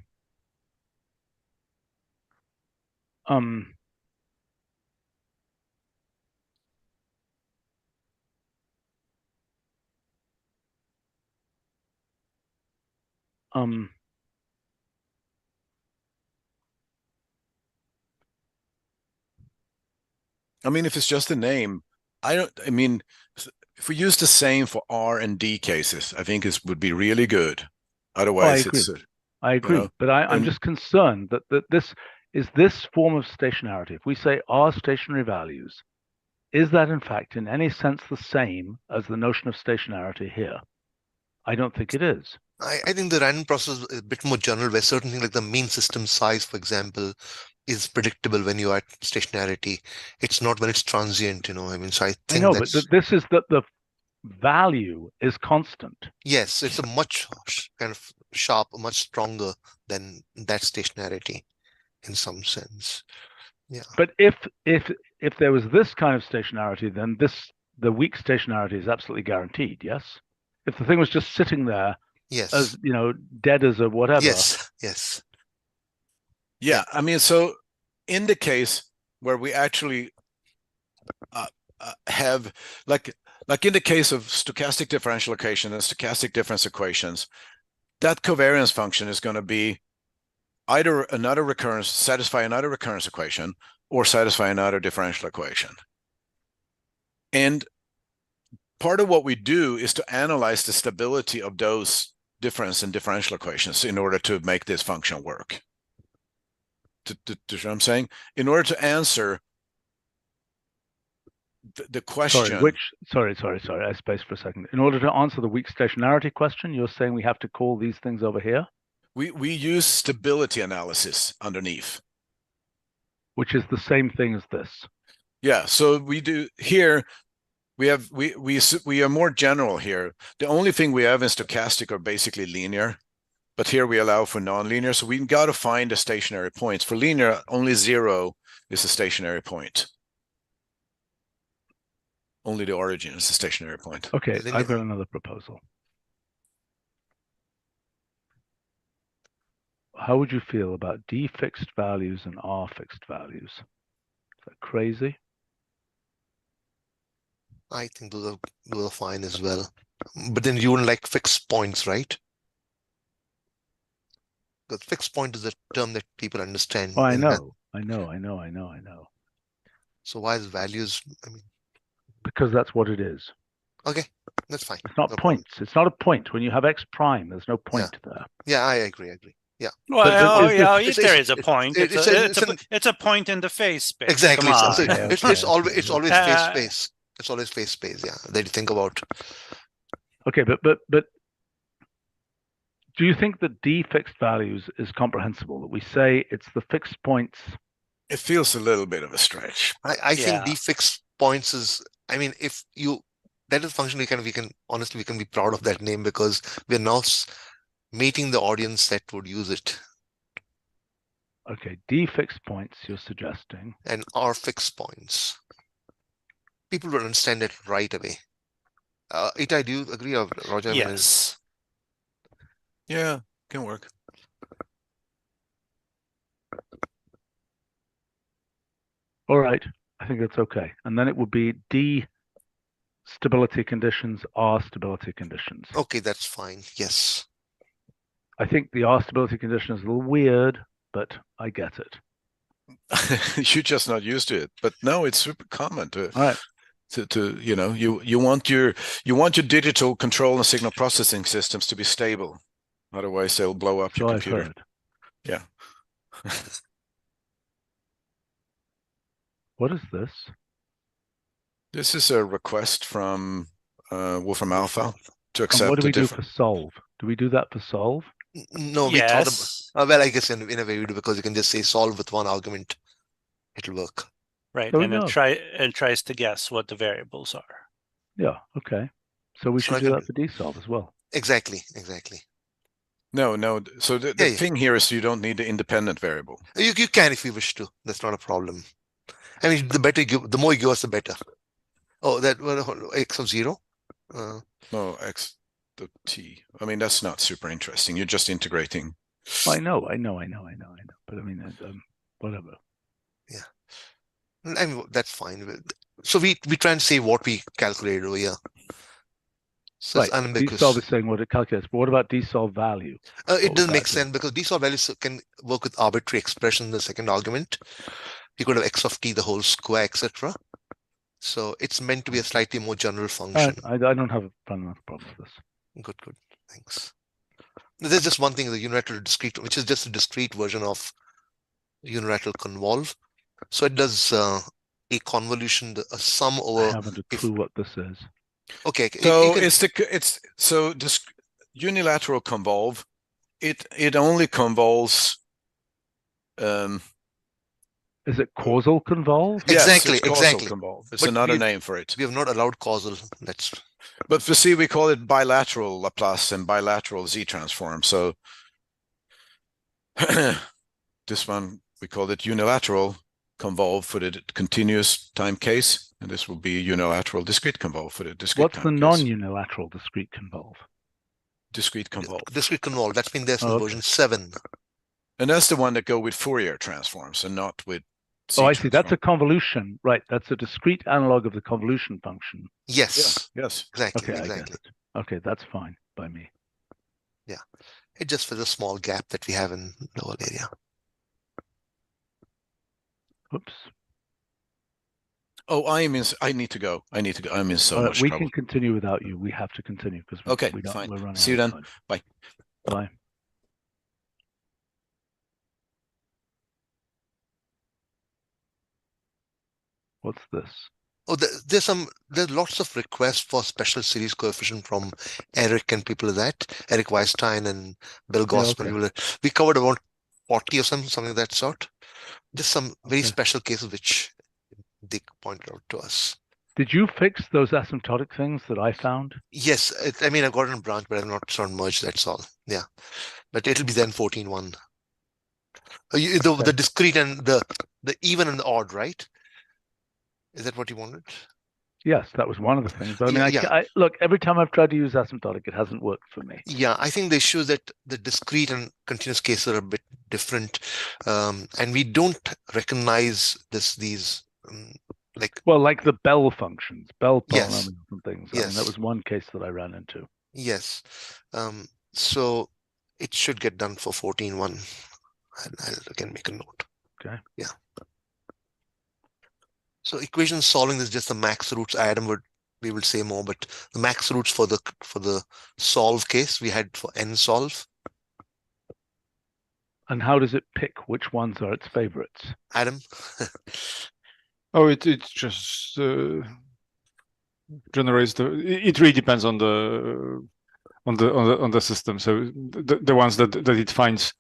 I mean, if it's just a name, I mean, if we use the same for R and D cases, I think it would be really good. Otherwise, I agree. You know, but I'm just concerned that this form of stationarity. If we say R stationary values, is that in fact in any sense the same as the notion of stationarity here? I don't think it is. I think the random process is a bit more general, where certain things like the mean system size, for example, is predictable when you are at stationarity. It's not when it's transient, you know. I mean, so I think but this is that the value is constant. Yes, it's a much kind of sharp, much stronger than that stationarity in some sense. Yeah. But if there was this kind of stationarity, then the weak stationarity is absolutely guaranteed. Yes. If the thing was just sitting there, yes, as dead as a whatever. Yes. Yeah, I mean, so in the case where we actually have like in the case of stochastic differential equation and stochastic difference equations, that covariance function is going to be either another recurrence, satisfy another recurrence equation, or satisfy another differential equation. And part of what we do is to analyze the stability of those difference and differential equations in order to make this function work. Do you know what I'm saying? In order to answer the question. Sorry, I spaced for a second. In order to answer the weak stationarity question, you're saying we have to call these things over here? We use stability analysis underneath. Which is the same thing as this. Yeah, so we do here. We are more general here. The only thing we have in stochastic are basically linear, but here we allow for nonlinear. So we've got to find the stationary points. For linear, only 0 is a stationary point. Only the origin is a stationary point. Okay, I've got another proposal. How would you feel about D fixed values and R fixed values? Is that crazy? I think those are fine as well. But then you wouldn't like fixed points, right? Because fixed point is a term that people understand. Oh, I know. So why is values? I mean, because that's what it is. Okay, that's fine. It's not points. Problem. It's not a point. When you have X prime, there's no point there. Yeah, I agree. Yeah. Well, there is a point. It's a point in the phase space. Exactly. It's always phase space. space. It's always phase space. Yeah. That you think about. Okay, but do you think that D fixed values is comprehensible? That we say it's the fixed points. It feels a little bit of a stretch. I think D fixed points is. I mean, if you that is function we can be proud of that name, because we're now meeting the audience that would use it. Okay, D fixed points you're suggesting. And R fixed points. People will understand it right away. Itai, do you agree, or Roger? Yes. Yeah, can work. All right, I think that's okay. And then it would be D stability conditions, R stability conditions. Okay, that's fine. Yes. I think the R stability condition is a little weird, but I get it. You're just not used to it. But no, it's super common to. All right. You want your digital control and signal processing systems to be stable. Otherwise, they'll blow up your computer. Yeah. What is this? This is a request from Wolfram Alpha to accept. And what do we do for solve? Do we do that for solve? No, we thought about. Yes. Well, I guess in a way we do, because you can just say solve with one argument. It'll work. Right. There we And it go. tries to guess what the variables are. Yeah. Okay. So we So should I do can that for dsolve as well. Exactly. No. So the Yeah. thing here is you don't need the independent variable. You can if you wish to. That's not a problem. I mean, the more you give us, the better. Oh, that x of 0. No, x the t. I mean, that's not super interesting. You're just integrating. I know. But I mean, whatever. Yeah. I mean, that's fine. So we try and say what we calculated over here. So Right. it's unambiguous. Dsolve is saying what it calculates, but what about dsolve value? It doesn't make sense, because dsolve values can work with arbitrary expression in the second argument. You could have x of t the whole square, etc. So it's meant to be a slightly more general function. I don't have a fundamental problem with this. Good. Thanks. There's just one thing, the unilateral discrete, which is just a discrete version of unilateral convolve. So it does a convolution, a sum over. I haven't a clue what this is. Okay. So this unilateral convolve. It only convolves. Is it causal convolve? Exactly. Yes, it's causal convolve. It's another name for it. We have not allowed causal. But for C, we call it bilateral Laplace and bilateral Z transform. So this one, we call it unilateral convolve for the continuous time case. And this will be unilateral discrete convolve for the discrete time case. What's the non-unilateral discrete convolve? Discrete convolve. Discrete convolve. That's been there since version 7. And that's the one that go with Fourier transforms and not with C I see. transform. That's a convolution, right? That's a discrete analog of the convolution function. Yes. Yeah, yes. Exactly. Okay, I get it. Okay, that's fine by me. Yeah. It just fills a small gap that we have in the whole area. Oops. Oh, I need to go. I'm in so much We trouble. can continue without you. We have to continue because Fine. We're running. See you then. Time. Bye. Bye. What's this? Oh, there's lots of requests for special series coefficient from Eric and people like that. Eric Weinstein and Bill Gossman. Okay. We covered about 40 or something of that sort. Just some very special cases which they pointed out to us. Did you fix those asymptotic things that I found? Yes, I mean, I've got it in branch, but I've not sort of merged, that's all. Yeah. But it'll be then 14.1. The discrete and the even and the odd, right? Is that what you wanted? Yes, that was one of the things. But I mean, Yeah. I look, every time I've tried to use asymptotic, it hasn't worked for me. Yeah, I think the issue is that the discrete and continuous cases are a bit different, and we don't recognize these like the Bell functions, Bell Yes. polynomials and things. I Yes. mean, that was one case that I ran into. Yes. So it should get done for 14.1. I'll again make a note. Okay. Yeah. So equation solving is just the max roots. Adam we will say more, but the max roots for the solve case we had for n solve. And how does it pick which ones are its favorites? Adam? Oh, it just generates it really depends on the system. So the ones that it finds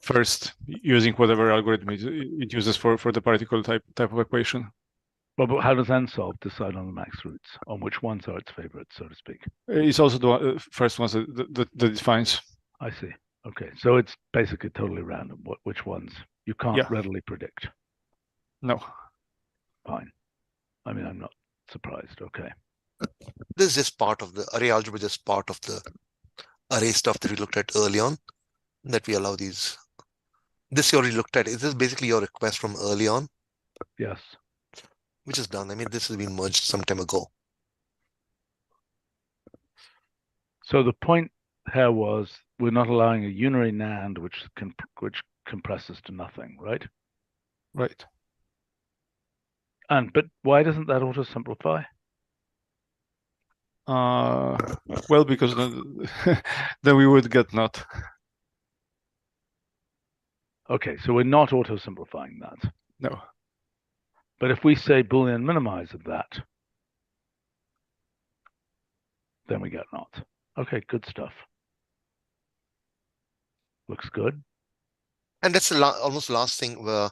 first using whatever algorithm it uses for the particle type of equation. Well, but how does nsolve decide on the max roots, on which ones are its favorites, so to speak? It's also the first ones that it finds. I see. Okay, so it's basically totally random. Which ones you can't readily predict? No. Fine. I mean, I'm not surprised. Okay. This is just part of the array algebra, just part of the array stuff that we looked at early on, that we allow these. This you already looked at. Is this basically your request from early on? Yes. Which is done. I mean, this has been merged some time ago. So the point here was we're not allowing a unary NAND which compresses to nothing, right? Right. But why doesn't that auto simplify? Well, because then we would get not. Okay, so we're not auto simplifying that. No. But if we say Boolean minimize of that, then we get not. Okay, good stuff. Looks good. And that's the almost last thing where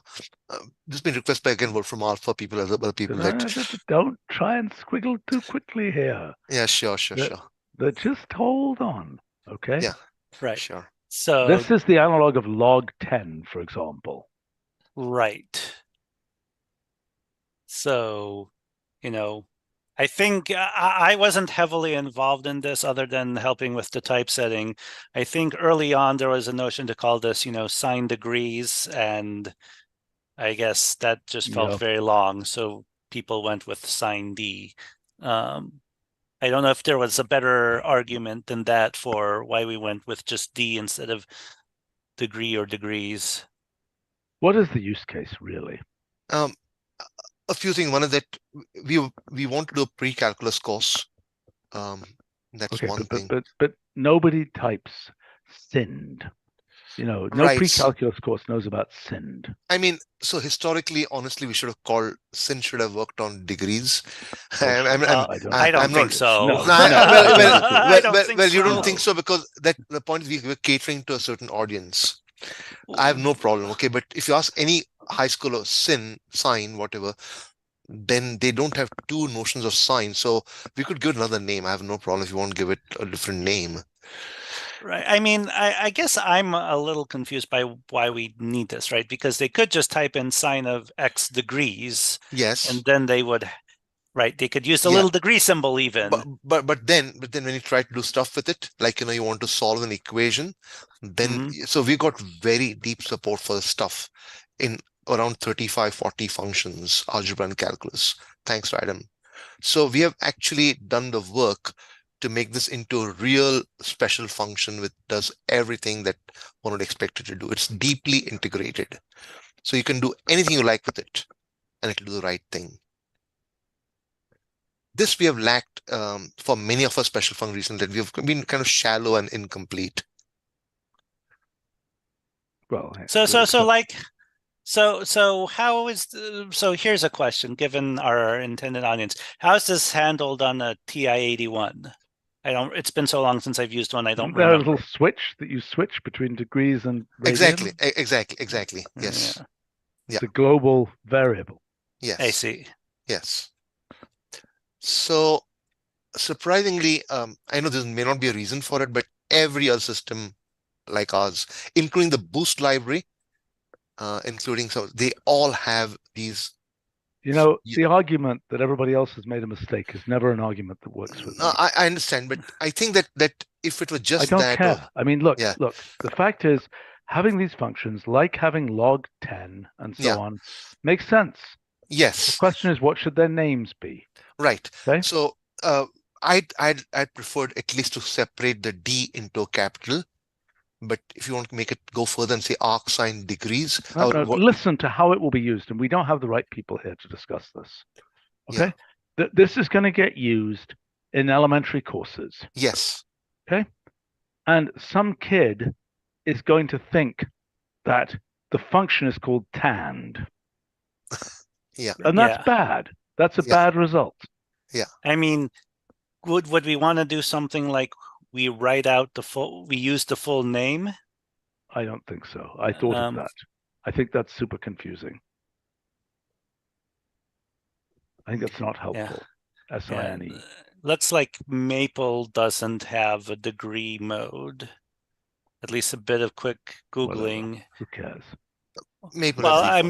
this has been requested by again Wolfram Alpha people, other people that Don't try and squiggle too quickly here. Yeah, sure. That just hold on. Okay. Yeah. Right. Sure. So this is the analog of log 10, for example. right. So, I think I wasn't heavily involved in this other than helping with the typesetting. I think early on there was a notion to call this, sine degrees, and I guess that just felt very long. So people went with sine d. I don't know if there was a better argument than that for why we went with just d instead of degree or degrees. What is the use case really? A few things. One is that we want to do a pre-calculus course. That's okay, one thing. But nobody types SIND. No Right. pre-calculus course knows about SIND. I mean, so historically, honestly, we should have called SIND should have worked on degrees. I don't think so. No, well, you don't think so because the point is we're catering to a certain audience. I have no problem. Okay, but if you ask any high school or sine, whatever, then they don't have two notions of sine. So we could give it another name. I have no problem if you want to give it a different name. Right. I mean, I guess I'm a little confused by why we need this, right? Because they could just type in sine of x degrees. Yes. And then they would, right? They could use the little degree symbol even. But then when you try to do stuff with it, like, you want to solve an equation, then, so we got very deep support for the stuff in around 35, 40 functions, algebra and calculus. Thanks, Adam. So we have actually done the work to make this into a real special function which does everything that one would expect it to do. It's deeply integrated. So you can do anything you like with it and it'll do the right thing. This we have lacked for many of our special function reasons, that we have been kind of shallow and incomplete. Well, so how is so here's a question given our intended audience. How is this handled on a TI-81? It's been so long since I've used one. I don't remember. There's a little switch that you switch between degrees and radian. Exactly. Yes. Yeah. It's a global variable. Yes. I see. Yes. So surprisingly, I know this may not be a reason for it, but every other system like ours, including the Boost library, they all have these. The argument that everybody else has made a mistake is never an argument that works with me. I understand, but I think that if it were just I don't care. I mean, look, the fact is, having these functions, like having log 10 and so on, makes sense. Yes. The question is, what should their names be? Right. Okay? So I'd preferred at least to separate the D into a capital. But if you want to make it go further and say arcsine degrees, listen to how it will be used, and we don't have the right people here to discuss this. Okay, this is going to get used in elementary courses. Yes. Okay, and some kid is going to think that the function is called tand. And that's bad. That's a bad result. Yeah. I mean, would we want to do something like we write out we use the full name? I don't think so. I thought of that. I think that's super confusing. I think that's not helpful. SINE. Looks like Maple doesn't have a degree mode. At least a bit of quick Googling. Whatever. Who cares? Maple. Well,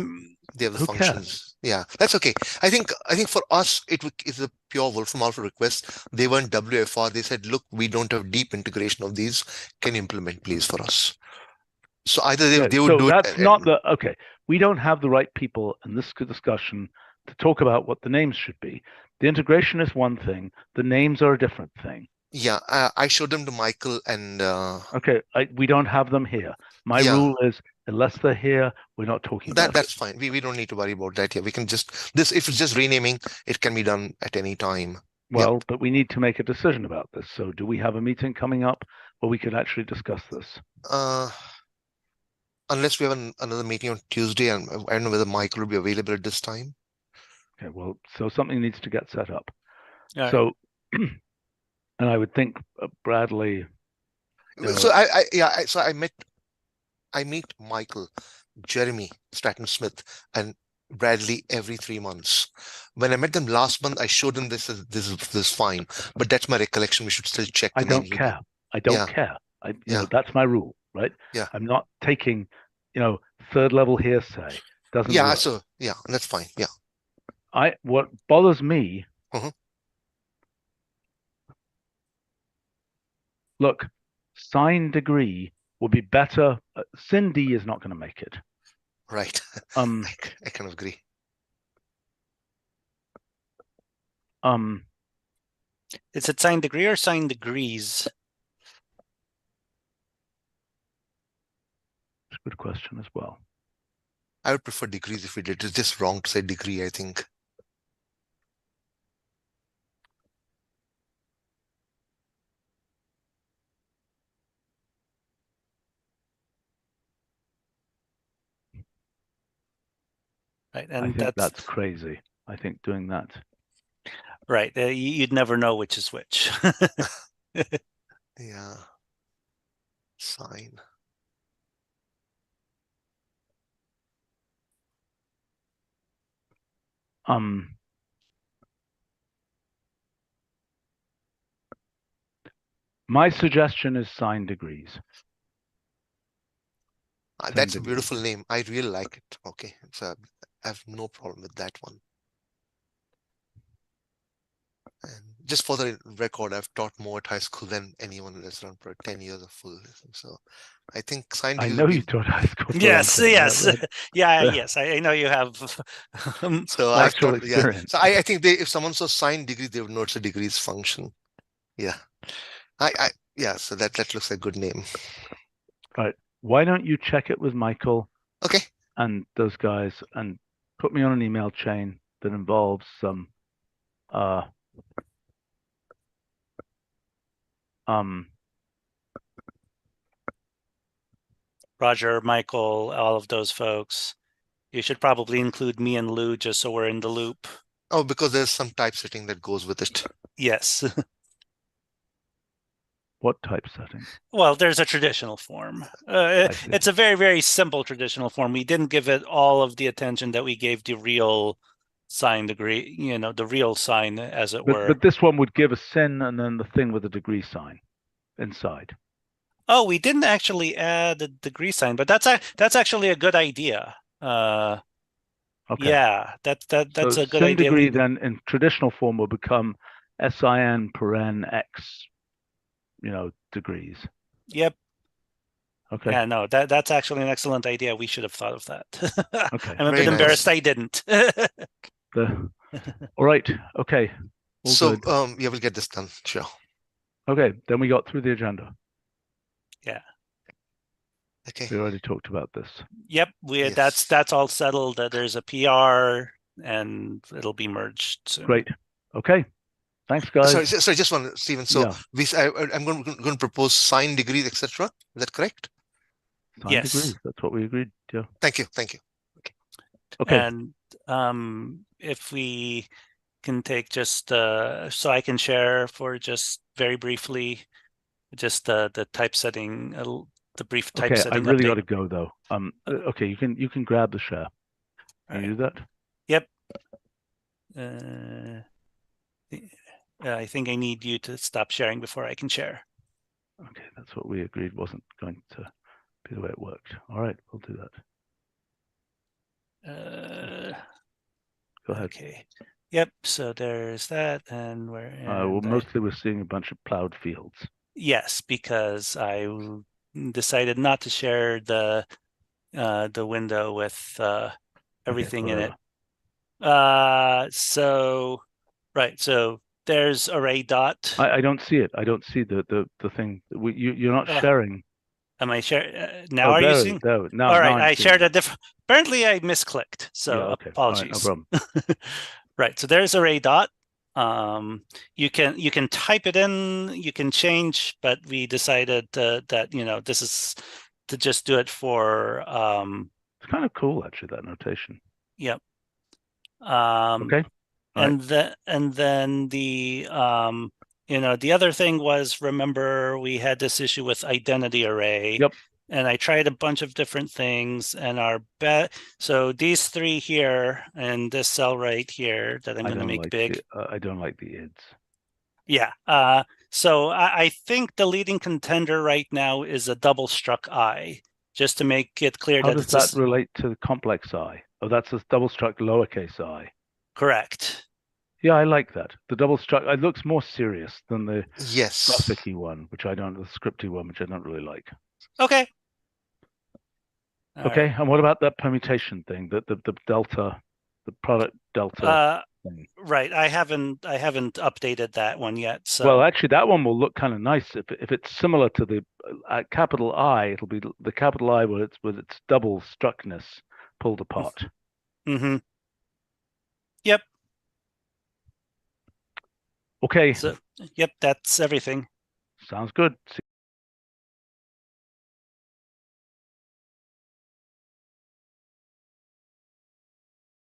they have the functions. Yeah, that's okay. I think for us it's a pure Wolfram Alpha request. They weren't WFR. They said, look, we don't have deep integration of these. Can you implement please for us? So either they would do that's not the okay. We don't have the right people in this discussion to talk about what the names should be. The integration is one thing. The names are a different thing. Yeah, I showed them to Michael and. Okay, we don't have them here. My rule is, unless they're here, we're not talking about that's fine. We don't need to worry about that here. We can just if it's just renaming, it can be done at any time. Well, but we need to make a decision about this. So do we have a meeting coming up where we could actually discuss this? Unless we have another meeting on Tuesday, and I don't know whether Michael will be available at this time. Okay, well, so something needs to get set up. Right. So, and I would think Bradley. So I met I meet Michael, Jeremy, Stratton Smith, and Bradley every 3 months. When I met them last month, I showed them this is fine, but that's my recollection. We should still check I the name. don't care. I don't care. That's my rule, right? Yeah. I'm not taking, third level hearsay. Doesn't Yeah, work. so yeah, that's fine. Yeah. What bothers me, look, sign degree will be better. Sin D is not going to make it. Right. I kind of agree. Is it sign degree or sign degrees? It's a good question as well. I would prefer degrees if we did. It's just wrong to say degree, I think. Right, and I think that's crazy. I think doing that. Right, you'd never know which is which. Yeah. Sign. My suggestion is sign degrees. That's a beautiful name. I really like it. Okay, so I have no problem with that one. And just for the record, I've taught more at high school than anyone that's run for 10 years of full. So I think sign I degree know would you be... taught high school. Yes, yes, yeah. yes. I know you have. So I've actual taught, experience. So I think if someone saw sign degree, they would know it's a degrees function. Yeah. Yeah. So that looks like a good name. Right. Why don't you check it with Michael? Okay. And those guys, and put me on an email chain that involves some Roger, Michael, all of those folks. You should probably include me and Lou just so we're in the loop. Oh, because there's some typesetting that goes with it. Yes. What typesetting? Well, there's a traditional form. It's a very, very simple traditional form. We didn't give it all of the attention that we gave the real sign degree, the real sign, as it were. But this one would give a sin and then the thing with a degree sign inside. Oh, we didn't actually add a degree sign, but that's actually a good idea. Okay. Yeah, that's a good sin idea. Degree then in traditional form will become sin paren x, degrees. Yep. Okay. Yeah, no, that's actually an excellent idea. We should have thought of that. Okay. I'm a bit embarrassed I didn't. All right. Okay. So yeah, we'll get this done. Sure. Okay. Then we got through the agenda. Yeah. Okay. We already talked about this. Yep. That's all settled. There's a PR and it'll be merged soon. Great. Okay. Thanks, guys. Sorry, just one, Stephen. So I'm going to propose sign degrees, etc. Is that correct? Sign degrees. That's what we agreed. Yeah. Thank you. Okay. And if we can take just so I can share for just very briefly just the typesetting, the brief typesetting. Okay, I really got to go though. Okay, you can grab the share. Can you do that? Yep. I think I need you to stop sharing before I can share. Okay, that's what we agreed wasn't going to be the way it worked. All right, we'll do that. Go ahead. Okay. Yep. So there's that, and mostly we're seeing a bunch of plowed fields. Yes, because I decided not to share the window with everything in it. So there's array dot. I don't see it. I don't see the thing. You're not sharing. Am I sharing now? Are you seeing? No, all right, I shared a different. Apparently, I misclicked. So apologies. Right, no problem. Right. So there's array dot. You can type it in. You can change, but we decided that this is to just do it for. It's kind of cool, actually, that notation. Yep. Okay. And then the the other thing was, remember we had this issue with identity array. Yep. and I tried a bunch of different things, and our bet. So these three here and this cell right here that I'm going to make big. I don't like the ids. Yeah. So I think the leading contender right now is a double struck I, just to make it clear How that does it's that relate to the complex I? Oh, that's a double struck lowercase I. correct. Yeah, I like that. The double struck, it looks more serious than the Yes. graphic-y one, which I don't, the scripty one, which I don't really like. Okay. Okay, and what about that permutation thing, the delta, the product delta thing? Right. I haven't updated that one yet. So well, actually, that one will look kind of nice if it's similar to the capital I. It'll be the capital I with its double struckness pulled apart. Mm-hmm. Yep. Okay. So, yep, that's everything. Sounds good. See